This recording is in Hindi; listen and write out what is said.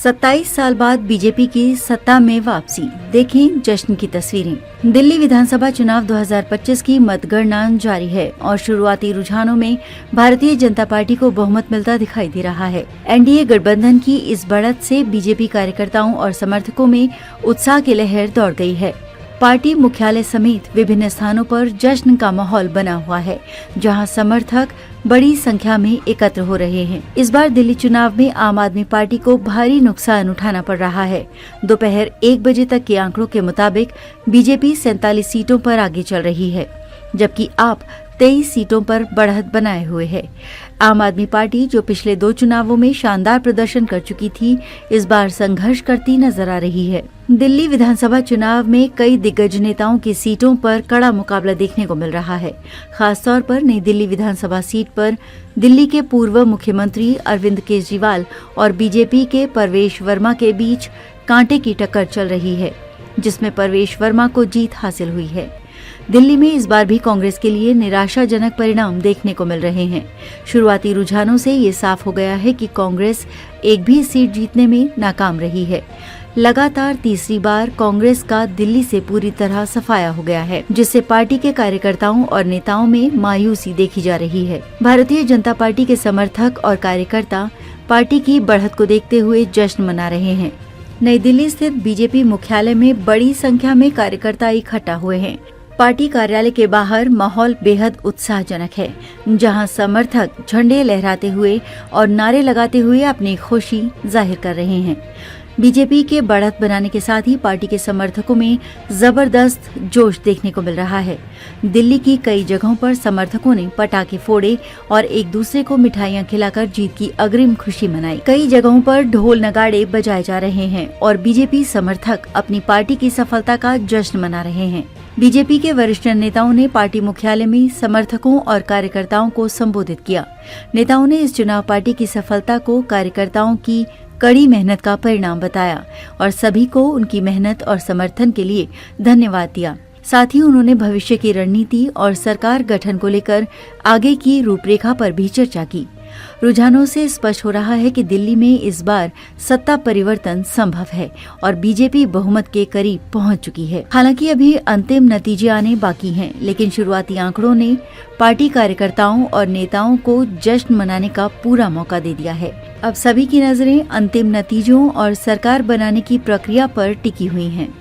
27 साल बाद बीजेपी की सत्ता में वापसी, देखें जश्न की तस्वीरें। दिल्ली विधानसभा चुनाव 2025 की मतगणना जारी है और शुरुआती रुझानों में भारतीय जनता पार्टी को बहुमत मिलता दिखाई दे रहा है। एनडीए गठबंधन की इस बढ़त से बीजेपी कार्यकर्ताओं और समर्थकों में उत्साह की लहर दौड़ गई है। पार्टी मुख्यालय समेत विभिन्न स्थानों पर जश्न का माहौल बना हुआ है, जहां समर्थक बड़ी संख्या में एकत्र हो रहे हैं। इस बार दिल्ली चुनाव में आम आदमी पार्टी को भारी नुकसान उठाना पड़ रहा है। दोपहर 1 बजे तक के आंकड़ों के मुताबिक बीजेपी 47 सीटों पर आगे चल रही है, जबकि आप 23 सीटों पर बढ़त बनाए हुए है। आम आदमी पार्टी, जो पिछले 2 चुनावों में शानदार प्रदर्शन कर चुकी थी, इस बार संघर्ष करती नजर आ रही है। दिल्ली विधानसभा चुनाव में कई दिग्गज नेताओं की सीटों पर कड़ा मुकाबला देखने को मिल रहा है। खासतौर पर नई दिल्ली विधानसभा सीट पर दिल्ली के पूर्व मुख्यमंत्री अरविंद केजरीवाल और बीजेपी के परवेश वर्मा के बीच कांटे की टक्कर चल रही है, जिसमें परवेश वर्मा को जीत हासिल हुई है। दिल्ली में इस बार भी कांग्रेस के लिए निराशाजनक परिणाम देखने को मिल रहे हैं। शुरुआती रुझानों से ये साफ हो गया है कि कांग्रेस एक भी सीट जीतने में नाकाम रही है। लगातार तीसरी बार कांग्रेस का दिल्ली से पूरी तरह सफाया हो गया है, जिससे पार्टी के कार्यकर्ताओं और नेताओं में मायूसी देखी जा रही है। भारतीय जनता पार्टी के समर्थक और कार्यकर्ता पार्टी की बढ़त को देखते हुए जश्न मना रहे हैं। नई दिल्ली स्थित बीजेपी मुख्यालय में बड़ी संख्या में कार्यकर्ता इकट्ठा हुए हैं। पार्टी कार्यालय के बाहर माहौल बेहद उत्साहजनक है, जहां समर्थक झंडे लहराते हुए और नारे लगाते हुए अपनी खुशी जाहिर कर रहे हैं। बीजेपी के बढ़त बनाने के साथ ही पार्टी के समर्थकों में जबरदस्त जोश देखने को मिल रहा है। दिल्ली की कई जगहों पर समर्थकों ने पटाखे फोड़े और एक दूसरे को मिठाइयां खिलाकर जीत की अग्रिम खुशी मनाई। कई जगहों पर ढोल नगाड़े बजाए जा रहे हैं और बीजेपी समर्थक अपनी पार्टी की सफलता का जश्न मना रहे हैं। बीजेपी के वरिष्ठ नेताओं ने पार्टी मुख्यालय में समर्थकों और कार्यकर्ताओं को संबोधित किया। नेताओं ने इस चुनाव पार्टी की सफलता को कार्यकर्ताओं की कड़ी मेहनत का परिणाम बताया और सभी को उनकी मेहनत और समर्थन के लिए धन्यवाद दिया। साथ ही उन्होंने भविष्य की रणनीति और सरकार गठन को लेकर आगे की रूपरेखा पर भी चर्चा की। रुझानों से स्पष्ट हो रहा है कि दिल्ली में इस बार सत्ता परिवर्तन संभव है और बीजेपी बहुमत के करीब पहुंच चुकी है। हालांकि अभी अंतिम नतीजे आने बाकी हैं, लेकिन शुरुआती आंकड़ों ने पार्टी कार्यकर्ताओं और नेताओं को जश्न मनाने का पूरा मौका दे दिया है। अब सभी की नजरें अंतिम नतीजों और सरकार बनाने की प्रक्रिया पर टिकी हुई हैं।